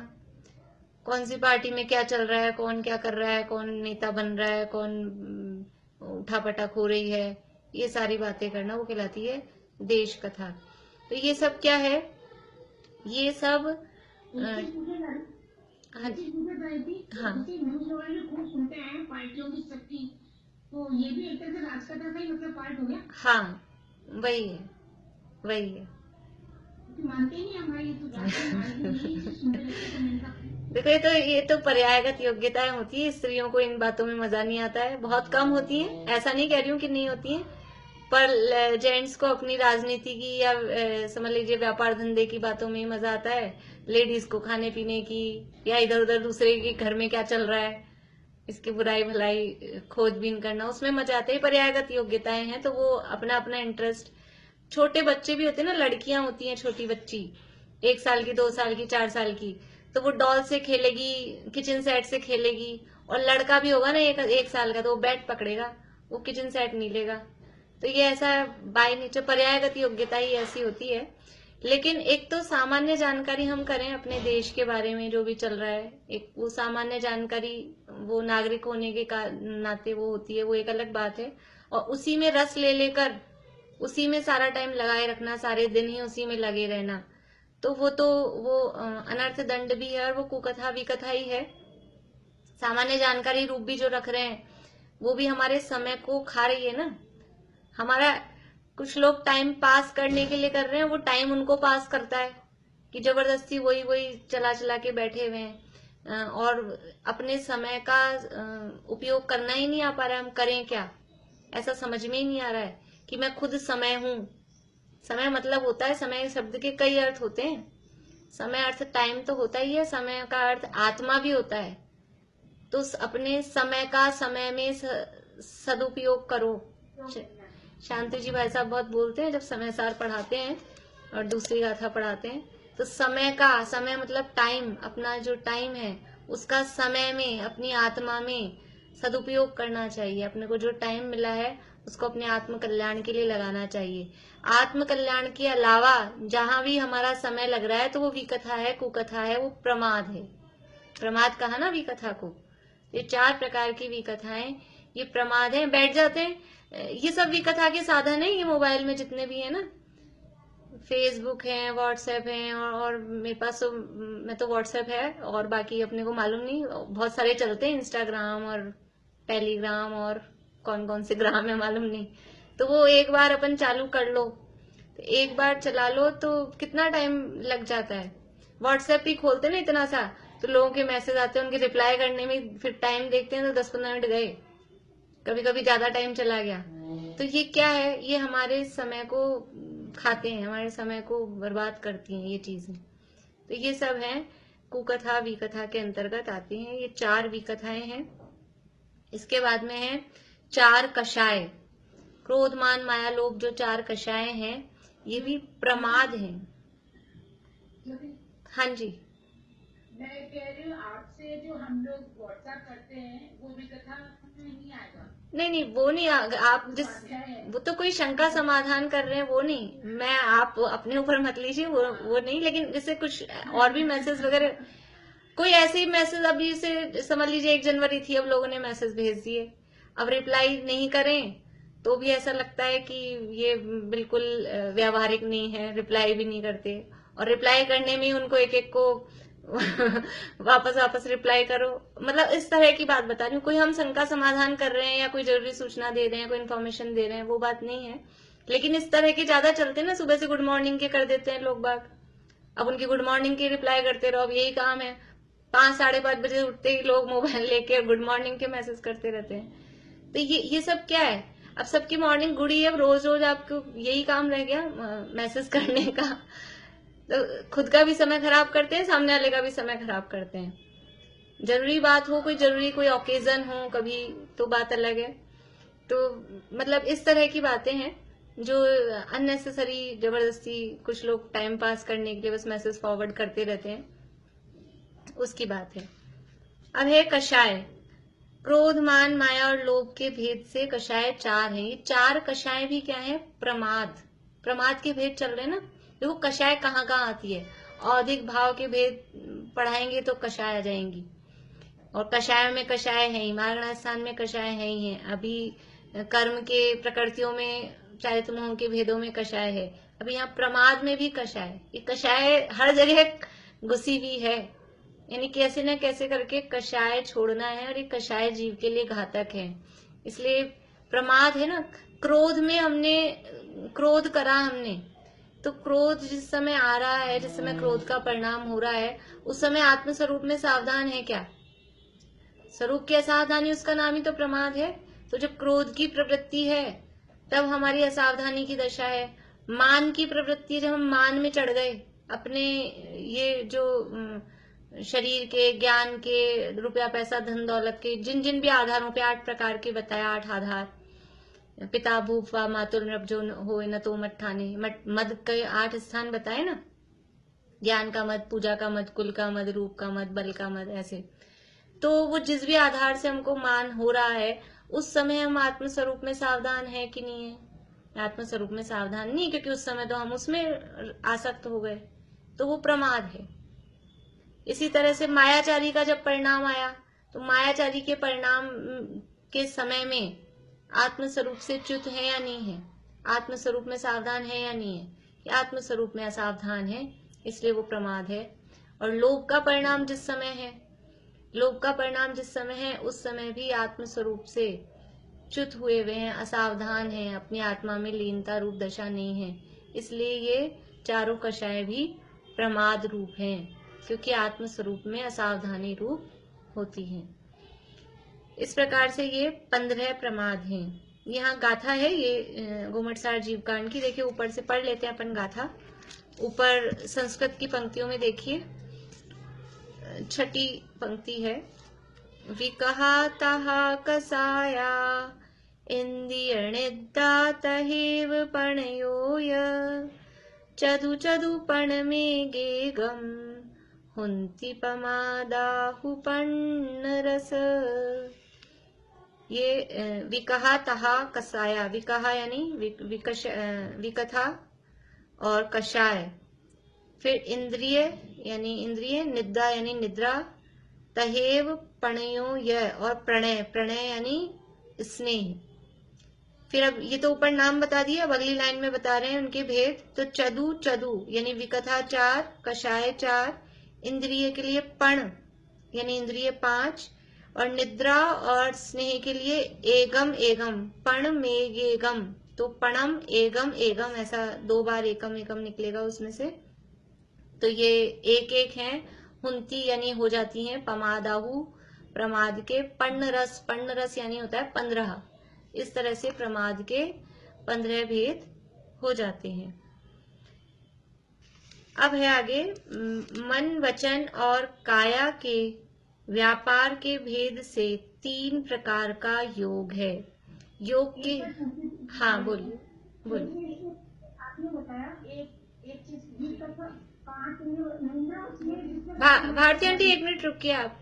कौन सी पार्टी में क्या चल रहा है, कौन क्या कर रहा है, कौन नेता बन रहा है, कौन उठापटक हो रही है, ये सारी बातें करना वो कहलाती है देश कथा। तो ये सब क्या है, ये सब हाँ खूब सुनते हैं पार्टियों की शक्ति, तो ये भी एक तरह से राजकथा का ही मतलब पार्ट हो गया। हाँ, वही है मानते नहीं हमारी देखो ये तो पर्यायगत योग्यताएं होती है, स्त्रियों को इन बातों में मजा नहीं आता है, बहुत कम होती है, ऐसा नहीं कह रही हूँ कि नहीं होती है, पर जेंट्स को अपनी राजनीति की या समझ लीजिए व्यापार धंधे की बातों में मजा आता है, लेडीज को खाने पीने की या इधर उधर दूसरे के घर में क्या चल रहा है इसकी बुराई भलाई खोजबीन करना, उसमें मजा आता है। पर्यायगत योग्यताएं हैं तो वो अपना अपना इंटरेस्ट। छोटे बच्चे भी होते हैं ना, लड़कियां होती हैं छोटी बच्ची, 1 साल की, 2 साल की, 4 साल की, तो वो डॉल से खेलेगी, किचन सेट से खेलेगी। और लड़का भी होगा ना 1 साल का, तो वो बैट पकड़ेगा, वो किचन सेट नहीं लेगा। तो ये ऐसा बाय नेचर पर्यायगत योग्यता ही ऐसी होती है। लेकिन एक तो सामान्य जानकारी हम करें अपने देश के बारे में जो भी चल रहा है, एक वो सामान्य जानकारी वो नागरिक होने के नाते वो होती है, वो एक अलग बात है। और उसी में रस ले लेकर उसी में सारा टाइम लगाए रखना, सारे दिन ही उसी में लगे रहना, तो वो अनर्थ दंड भी है और वो कुकथा विकथा ही है। सामान्य जानकारी रूप भी जो रख रहे हैं वो भी हमारे समय को खा रही है ना। हमारा कुछ लोग टाइम पास करने के लिए कर रहे हैं, वो टाइम उनको पास करता है कि जबरदस्ती वही चला के बैठे हुए हैं और अपने समय का उपयोग करना ही नहीं आ पा रहा है। हम करें क्या, ऐसा समझ में ही नहीं आ रहा है कि मैं खुद समय हूं। समय मतलब होता है, समय शब्द के कई अर्थ होते हैं। समय अर्थ टाइम तो होता ही है, समय का अर्थ आत्मा भी होता है। तो अपने समय का समय में सदुपयोग करो। शांति जी भाई साहब बहुत बोलते हैं जब समय सार पढ़ाते हैं और दूसरी गाथा पढ़ाते हैं, तो समय मतलब टाइम, अपना जो टाइम है उसका समय में, अपनी आत्मा में सदुपयोग करना चाहिए। अपने को जो टाइम मिला है उसको अपने आत्म कल्याण के लिए लगाना चाहिए। आत्म कल्याण के अलावा जहां भी हमारा समय लग रहा है तो वो विकथा है, कुकथा है, वो प्रमाद है। प्रमाद कहा ना विकथा को। ये 4 प्रकार की विकथाएं, ये प्रमाद है, बैठ जाते हैं। ये सब विकथा के साधन है, ये मोबाइल में जितने भी है ना, फेसबुक है, व्हाट्सएप है, और मेरे पास तो व्हाट्सएप है और बाकी अपने को मालूम नहीं, बहुत सारे चलते हैं, इंस्टाग्राम और टेलीग्राम और कौन कौन से ग्राम है मालूम नहीं, तो वो एक बार अपन चालू कर लो, तो एक बार चला लो तो कितना टाइम लग जाता है। व्हाट्सएप ही खोलते ना इतना सा, तो लोगों के मैसेज आते हैं, उनके रिप्लाई करने में फिर टाइम देखते हैं तो 10-15 मिनट गए, कभी कभी ज्यादा टाइम चला गया। तो ये क्या है, ये हमारे समय को खाते हैं, हमारे समय को बर्बाद करती हैं ये चीजें। तो ये सब है कुकथा विकथा के अंतर्गत आती हैं। ये 4 विकथाएं हैं। इसके बाद में है 4 कषाय, क्रोध मान माया लोभ, जो 4 कषाय हैं ये भी प्रमाद हैं। हाँ जी, मैं कह रही हूँ आपसे जो हम लोग व्हाट्सएप करते हैं वो भी कथा में नहीं आएगा। नहीं वो नहीं आप जिस, वो तो कोई शंका समाधान कर रहे हैं वो नहीं, मैं आप अपने ऊपर मत लीजिए, वो नहीं। लेकिन जैसे कुछ और भी मैसेज वगैरह, कोई ऐसे ही मैसेज, अभी से समझ लीजिए 1 जनवरी थी, अब लोगों ने मैसेज भेज दिए, अब रिप्लाई नहीं करें तो भी ऐसा लगता है कि ये बिल्कुल व्यावहारिक नहीं है, रिप्लाई भी नहीं करते, और रिप्लाई करने में उनको एक को वापस रिप्लाई करो। मतलब इस तरह की बात बता रही हूँ, कोई हम शंका समाधान कर रहे हैं या कोई जरूरी सूचना दे रहे हैं, कोई इन्फॉर्मेशन दे रहे हैं, वो बात नहीं है। लेकिन इस तरह के ज्यादा चलते हैं ना, सुबह से गुड मॉर्निंग के कर देते हैं लोग बाग, अब उनकी गुड मॉर्निंग की रिप्लाई करते रहो, अब यही काम है। 5-5:30 बजे उठते ही लोग मोबाइल लेके गुड मॉर्निंग के मैसेज करते रहते हैं। तो ये सब क्या है, अब सबकी मॉर्निंग गुड ही है, रोज रोज आपको यही काम रह गया मैसेज करने का, तो खुद का भी समय खराब करते हैं, सामने वाले का भी समय खराब करते हैं। जरूरी बात हो, कोई जरूरी कोई ओकेजन हो कभी, तो बात अलग है। तो मतलब इस तरह की बातें हैं जो अननेसेसरी, जबरदस्ती कुछ लोग टाइम पास करने के लिए बस मैसेज फॉरवर्ड करते रहते हैं, उसकी बात है। अब है कषाय, क्रोध मान माया और लोभ के भेद से कषाय 4 हैं। ये 4 कषाय भी क्या है, प्रमाद के भेद चल रहे हैं ना। देखो कषाय कहाँ आती है, औधिक भाव के भेद पढ़ाएंगे तो कषाय आ जाएंगी, और कषाय में कषाय है ही, मारणास्थान स्थान में कषाय है ही है। अभी कर्म के प्रकृतियों में, चारित्र मोह के भेदों में कषाय है, अभी यहाँ प्रमाद में भी कषाय। ये कषाय हर जगह घुसी हुई है, यानी कैसे न कैसे करके कषाय छोड़ना है, और ये कषाय जीव के लिए घातक है। इसलिए प्रमाद है ना, क्रोध में हमने क्रोध करा हमने, तो क्रोध जिस समय आ रहा है, जिस समय क्रोध का परिणाम हो रहा है, उस समय आत्मस्वरूप में सावधान है क्या? स्वरूप की असावधानी, उसका नाम ही तो प्रमाद है। तो जब क्रोध की प्रवृत्ति है तब हमारी असावधानी की दशा है। मान की प्रवृत्ति, जब हम मान में चढ़ गए, अपने ये जो शरीर के, ज्ञान के, रुपया पैसा धन दौलत के जिन भी आधारों पे 8 प्रकार के बताया, 8 आधार, पिता भूप व मातुल नृप जो होए न तो मत ठाने, मद के 8 स्थान बताए ना, ज्ञान का मद, पूजा का मद, कुल का मद, रूप का मद, बल का मद, ऐसे। तो वो जिस भी आधार से हमको मान हो रहा है, उस समय हम आत्मस्वरूप में सावधान है कि नहीं है? आत्मस्वरूप में सावधान नहीं, क्योंकि उस समय तो हम उसमें आसक्त हो गए, तो वो प्रमाद है। इसी तरह से मायाचारी का जब परिणाम आया, तो मायाचारी के परिणाम के समय में आत्मस्वरूप से च्युत है या नहीं है, आत्मस्वरूप में सावधान है या नहीं है, या आत्मस्वरूप में असावधान है, इसलिए वो प्रमाद है। और लोभ का परिणाम जिस समय है, लोभ का परिणाम जिस समय है, उस समय भी आत्मस्वरूप से च्युत हुए हुए हैं, असावधान हैं, अपनी आत्मा में लीनता रूप दशा नहीं है, इसलिए ये चारों कषाय भी प्रमाद रूप हैं, क्योंकि आत्मस्वरूप में असावधानी रूप होती है। इस प्रकार से ये 15 प्रमाद हैं। यहाँ गाथा है ये घुमटसार जीव कांड की, देखिए ऊपर से पढ़ लेते हैं अपन गाथा। ऊपर संस्कृत की पंक्तियों में देखिए, 6ठी पंक्ति है, विकहातः कसाया इंद्रियणिद्दा तहेव पणयोय चदु चदु पण में गेगम हुंति पमादाहु पन्न रस। ये विकहा तहा कसाया, विकहा यानी विकथा और कषाय, फिर इंद्रिय यानी इंद्रिय, निद्रा यानी निद्रा, तहेव प्रणयो य, और प्रणय, प्रणय यानी स्नेह। फिर अब ये तो ऊपर नाम बता दिया, अब अगली लाइन में बता रहे हैं उनके भेद। तो चदु चदु यानी विकथा 4, कषाय 4, इंद्रिय के लिए पण यानी इंद्रिय 5, और निद्रा और स्नेह के लिए एगम एगम, पण मेगेगम, तो पणम एगम एगम, ऐसा 2 बार एकम एकम निकलेगा उसमें से। तो ये एक एक हैं। हुंती यानी हो जाती हैं, पमादाहु प्रमाद के, पर्ण रस यानी होता है 15। इस तरह से प्रमाद के 15 भेद हो जाते हैं। अब है आगे मन वचन और काया के व्यापार के भेद से 3 प्रकार का योग है। योग के, हाँ बोलिए बोलिए। आपने बताया एक चीज भारती आंटी 1 मिनट रुकिए, आप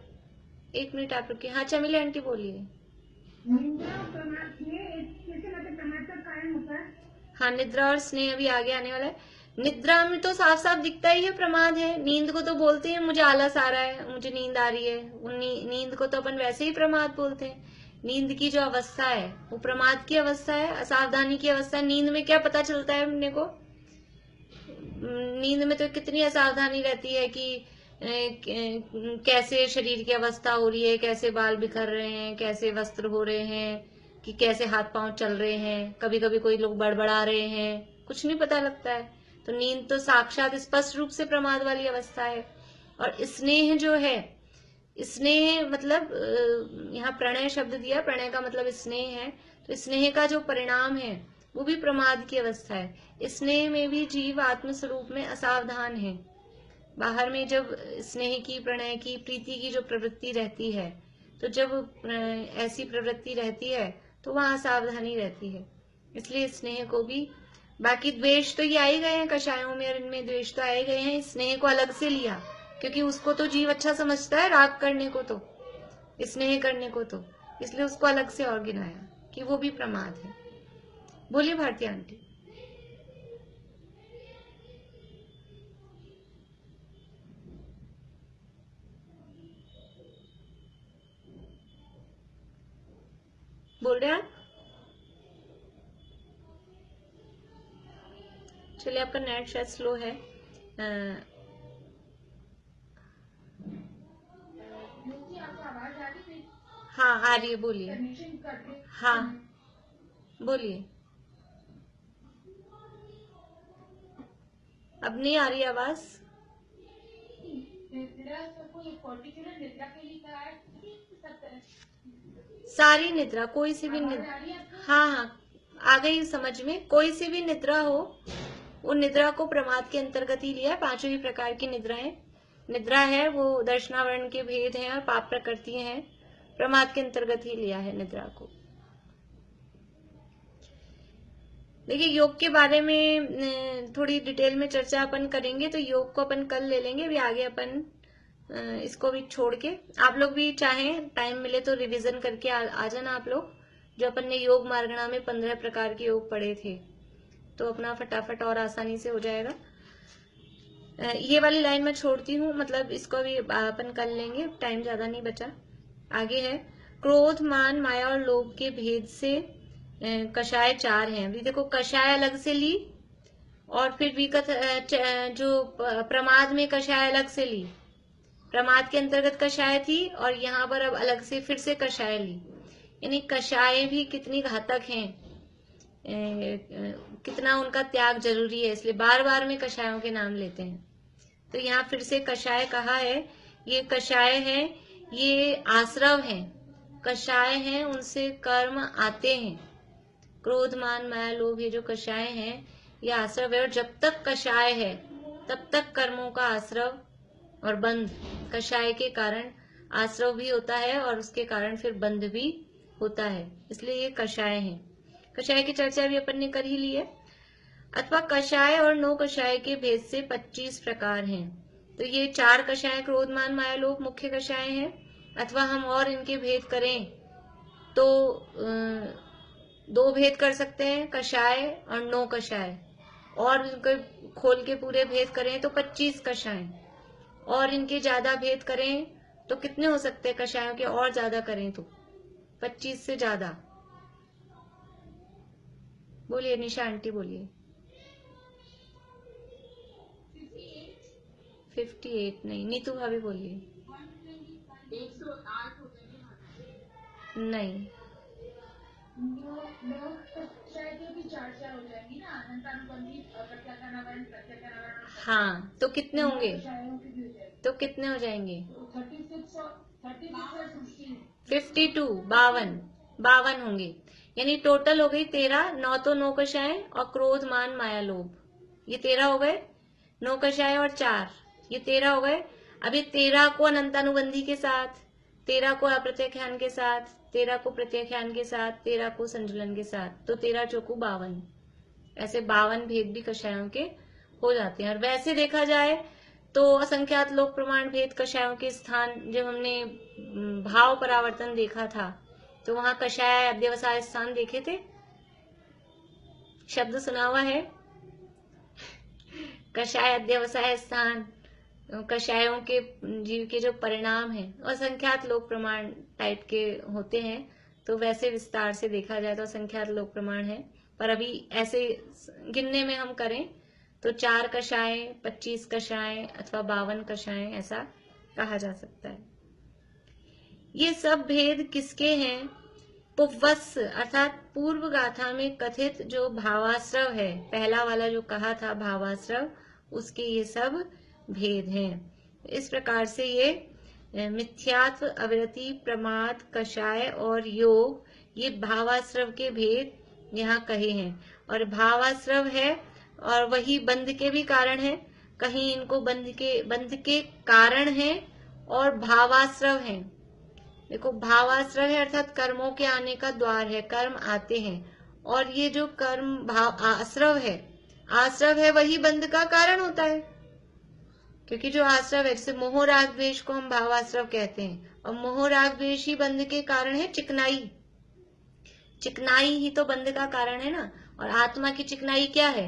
1 मिनट आप रुकिए। हाँ चमिली आंटी बोलिए। हाँ निद्रा और स्नेह अभी आगे आने वाला है। निद्रा में तो साफ साफ दिखता ही है प्रमाद है। नींद को तो बोलते हैं मुझे आलस आ रहा है, मुझे नींद आ रही है, नींद को तो अपन वैसे ही प्रमाद बोलते हैं। नींद की जो अवस्था है वो प्रमाद की अवस्था है, असावधानी की अवस्था है। नींद में क्या पता चलता है अपने को? नींद में तो कितनी असावधानी रहती है कि कैसे शरीर की अवस्था हो रही है, कैसे बाल बिखर रहे हैं, कैसे वस्त्र हो रहे हैं, कि कैसे हाथ पांव चल रहे हैं, कभी कभी कोई लोग बड़बड़ा रहे हैं, कुछ नहीं पता लगता है। तो नींद तो साक्षात स्पष्ट रूप से प्रमाद वाली अवस्था है। और स्नेह जो है, स्नेह मतलब यहाँ प्रणय शब्द दिया, प्रणय का मतलब स्नेह है। तो स्नेह का जो परिणाम है वो भी प्रमाद की अवस्था है। स्नेह में भी जीव आत्म स्वरूप में असावधान है। बाहर में जब स्नेह की, प्रणय की, प्रीति की जो प्रवृत्ति रहती है, तो जब ऐसी प्रवृत्ति रहती है तो वहां असावधानी रहती है। इसलिए स्नेह को भी, बाकी द्वेष तो ये आए गए हैं कषायों में, और इनमें द्वेष तो आए गए हैं। स्नेह को अलग से लिया क्योंकि उसको तो जीव अच्छा समझता है, राग करने को, तो स्नेह करने को, तो इसलिए उसको अलग से और गिनाया कि वो भी प्रमाद है। बोलिए भारती आंटी। बोल रहे हैं आप? चलिए, आपका नेट शायद स्लो है। हाँ आ रही है, बोलिए। हाँ बोलिए। अब नहीं आ रही आवाज? सारी निद्रा, कोई सी भी निद्रा, हाँ हाँ आ गई समझ में। कोई सी भी निद्रा हो, वो निद्रा को प्रमाद के अंतर्गत ही लिया है। 5 ही प्रकार की निद्राएं निद्रा है, वो दर्शनावरण के भेद हैं और पाप प्रकृति हैं, प्रमाद के अंतर्गत ही लिया है निद्रा को। देखिए, योग के बारे में थोड़ी डिटेल में चर्चा अपन करेंगे, तो योग को अपन कल ले लेंगे। अभी आगे अपन इसको भी छोड़ के, आप लोग भी चाहें टाइम मिले तो रिवीजन करके आ जाना आप लोग। जो अपन ने योग मार्गणा में 15 प्रकार के योग पढ़े थे, तो अपना फटाफट और आसानी से हो जाएगा। ये वाली लाइन मैं छोड़ती हूँ, मतलब इसको भी अपन कर लेंगे, टाइम ज्यादा नहीं बचा। आगे है क्रोध, मान, माया और लोभ के भेद से कषाय 4 हैं। अभी देखो, कषाय अलग से ली, और फिर विकथ जो प्रमाद में कषाय अलग से ली, प्रमाद के अंतर्गत कषाय थी, और यहाँ पर अब अलग से फिर से कषाय ली। यानी कषाय भी कितनी घातक हैं, कितना उनका त्याग जरूरी है, इसलिए बार बार में कषायों के नाम लेते हैं। तो यहाँ फिर से कषाय कहा है। ये कषाय है, ये आश्रव हैं, कषाय हैं, उनसे कर्म आते हैं। क्रोध, मान, माया, लोभ, ये जो कषाय हैं, ये आश्रव है। और जब तक कषाय है तब तक कर्मों का आश्रव और बंध, कषाय के कारण आश्रव भी होता है और उसके कारण फिर बंध भी होता है, इसलिए ये कषाय हैं। कषाय की चर्चा भी अपन ने कर ही ली है। अथवा कषाय और नो कषाय के भेद से 25 प्रकार हैं। तो ये 4 कषाय, क्रोध, मान, माया, लोभ मुख्य कषाय हैं। अथवा हम और इनके भेद करें तो 2 भेद कर सकते हैं, कषाय और नो कषाय, और इनको खोल के पूरे भेद करें तो 25 कषाय, और इनके ज्यादा भेद करें तो कितने हो सकते हैं कषायों के, और ज्यादा करें तो 25 से ज्यादा। बोलिए निशा आंटी, बोलिए। 58 नहीं, नीतू भाभी बोलिए। 108 हो गए। नहीं, लोग कक्षाएं की भी 4 हो जाएंगी ना, अनंतानुबंधी प्रत्याख्यानावरण प्रत्याख्यानावरण। हाँ, तो कितने होंगे? कक्षाओं की भी हो जाएगी, तो कितने हो जाएंगे? 36 और 16। 52, 52 होंगे। यानी टोटल हो गई 13, 9 तो 9 कषाएं और क्रोध मान माया लोभ, ये 13 हो गए। 9 कषाएं और 4, ये 13 हो गए। अब ये 13 को अनंतानुबंधी के साथ, 13 को अप्रत्याख्यान के साथ, 13 को प्रत्याख्यान के साथ, 13 को संजुलन के साथ, तो 13 चौकू 52। ऐसे 52 भेद भी कषायों के हो जाते हैं। और वैसे देखा जाए तो असंख्यात लोक प्रमाण भेद कषायों के स्थान, जब हमने भाव परावर्तन देखा था तो वहां कषाय अध्यवसाय स्थान देखे थे, शब्द सुना हुआ है, कषाय अध्यवसाय स्थान। कषायों के जीव के जो परिणाम हैं असंख्यात लोक प्रमाण टाइप के होते हैं, तो वैसे विस्तार से देखा जाए तो असंख्यात लोक प्रमाण है। पर अभी ऐसे गिनने में हम करें तो 4 कषाएं, 25 कषाएं अथवा 52 कषाएं, ऐसा कहा जा सकता है। ये सब भेद किसके हैं? पुवस्स अर्थात पूर्व गाथा में कथित जो भावाश्रव है, पहला वाला जो कहा था भावाश्रव, उसके ये सब भेद हैं। इस प्रकार से ये मिथ्यात्व, अविरति, प्रमाद, कषाय और योग, ये भावाश्रव के भेद यहाँ कहे हैं। और भावाश्रव है और वही बंध के भी कारण है। कहीं इनको बंध के कारण है और भावाश्रव है। देखो, भावाश्रव है अर्थात कर्मों के आने का द्वार है, कर्म आते हैं। और ये जो कर्म भाव आश्रव है वही बंध का कारण होता है। क्योंकि जो आश्रव है, जैसे मोह राग द्वेष को हम भावाश्रव कहते हैं, और मोह राग द्वेष ही बंध के कारण है। चिकनाई ही तो बंध का कारण है ना। और आत्मा की चिकनाई क्या है?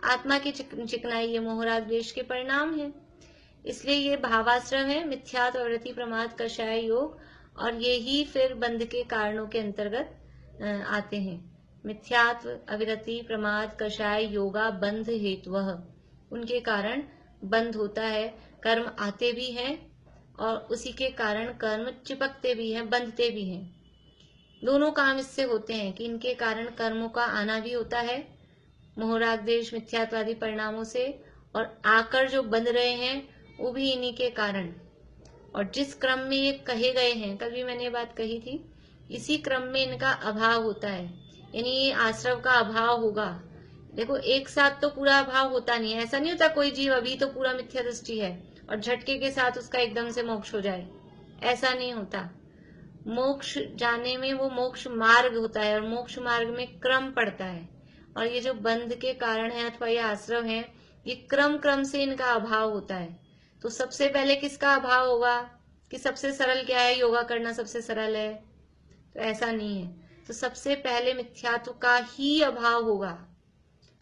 आत्मा की चिकनाई ये मोह राग द्वेष के परिणाम है। इसलिए ये भावाश्रव है, मिथ्यात्व, प्रवृत्ति, प्रमाद, कषाय, योग, और ये ही फिर बंध के कारणों के अंतर्गत आते हैं। मिथ्यात्व, अविरति, प्रमाद, कषाय, योगा बंध हेतुवः, उनके कारण बंध होता है। कर्म आते भी हैं और उसी के कारण कर्म चिपकते भी हैं, बंधते भी हैं। दोनों काम इससे होते हैं कि इनके कारण कर्मों का आना भी होता है मोह राग द्वेष मिथ्यात्वादी परिणामों से, और आकर जो बंध रहे हैं वो भी इन्हीं के कारण। और जिस क्रम में ये कहे गए हैं, कल भी मैंने ये बात कही थी, इसी क्रम में इनका अभाव होता है, यानी ये आश्रव का अभाव होगा। देखो, एक साथ तो पूरा अभाव होता नहीं है। ऐसा नहीं होता कोई जीव अभी तो पूरा मिथ्या दृष्टि है और झटके के साथ उसका एकदम से मोक्ष हो जाए, ऐसा नहीं होता। मोक्ष जाने में वो मोक्ष मार्ग होता है और मोक्ष मार्ग में क्रम पड़ता है। और ये जो बंध के कारण है अथवा ये आश्रव है, ये क्रम से इनका अभाव होता है। तो सबसे पहले किसका अभाव होगा? कि सबसे सरल क्या है? योगा करना सबसे सरल है, तो ऐसा नहीं है। तो सबसे पहले मिथ्यात्व का ही अभाव होगा।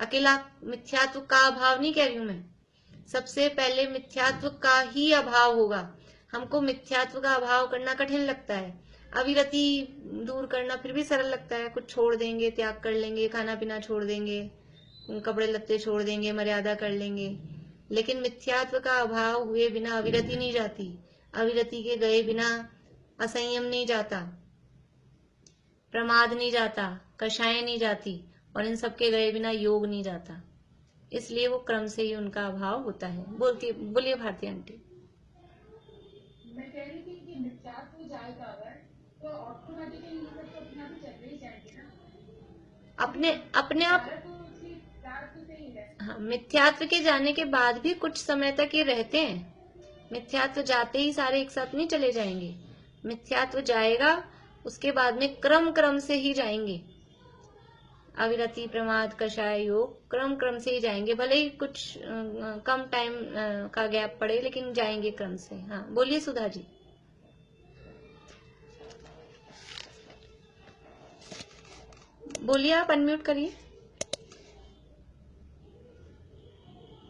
अकेला मिथ्यात्व का अभाव नहीं कह रही हूं मैं, सबसे पहले मिथ्यात्व का ही अभाव होगा। हमको मिथ्यात्व का अभाव करना कठिन लगता है, अविरति दूर करना फिर भी सरल लगता है। कुछ छोड़ देंगे, त्याग कर लेंगे, खाना पीना छोड़ देंगे, कपड़े लत्ते छोड़ देंगे, मर्यादा कर लेंगे। लेकिन मिथ्यात्व का अभाव हुए बिना अविरति नहीं जाती, अविरति के गए बिना असंयम नहीं जाता, प्रमाद नहीं जाता, कषाय नहीं जाती, और इन सब के गए बिना योग नहीं जाता। इसलिए वो क्रम से ही उनका अभाव होता है। बोलिए भारती आंटी। मैं कह रही थी कि मिथ्यात्व जाएगा अगर, तो ऑटोमेटिकली ये सब तो अपने आप ही चलते ही जाएंगे ना, अपने आप। हाँ, मिथ्यात्व के जाने के बाद भी कुछ समय तक ये रहते हैं। मिथ्यात्व जाते ही सारे एक साथ नहीं चले जाएंगे। मिथ्यात्व जाएगा, उसके बाद में क्रम से ही जाएंगे। अविरति, प्रमाद, कषाय, योग क्रम से ही जाएंगे। भले ही कुछ कम टाइम का गैप पड़े, लेकिन जाएंगे क्रम से। हाँ, बोलिए सुधा जी। बोलिए, आप अनम्यूट करिए।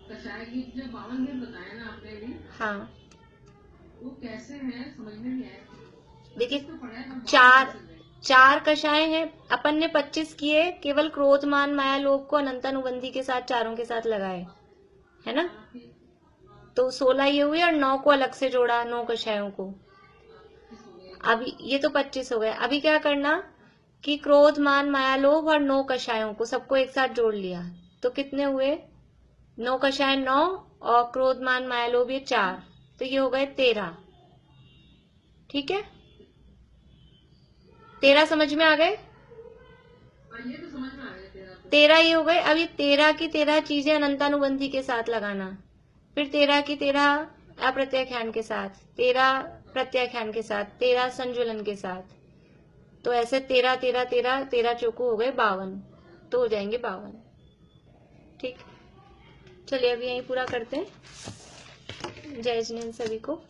कषाय की जो 52 भेद बताया ना आपने भी, हाँ, वो कैसे है समझ में नहीं आया। देखिए, तो पढ़ा है, 4 कषाय हैं। अपन ने 25 किए, केवल क्रोध, मान, माया, लोभ को अनंतानुबंधी के साथ चारों के साथ लगाए, है ना। तो 16 ये हुए और 9 को अलग से जोड़ा, 9 कषायों को। अभी ये तो 25 हो गए। अभी क्या करना कि क्रोध मान माया लोभ और 9 कषायों को सबको एक साथ जोड़ लिया, तो कितने हुए? 9 कषाय 9 और क्रोध मान माया लोभ ये 4, तो ये हो गए 13। ठीक है, 13 समझ में आ गए? ये तो समझ में आ गया 13 ये हो गए। अब ये 13 की 13 चीजें अनंतानुबंधी के साथ लगाना, फिर 13 की 13 अप्रत्याख्यान के साथ, 13 प्रत्याख्यान के साथ, 13 संजुलन के साथ, तो ऐसे 13 13 13 13 चौको हो गए 52, तो हो जाएंगे 52। ठीक, चलिए अभी यहीं पूरा करते हैं। जय जिनेन्द्र सभी को।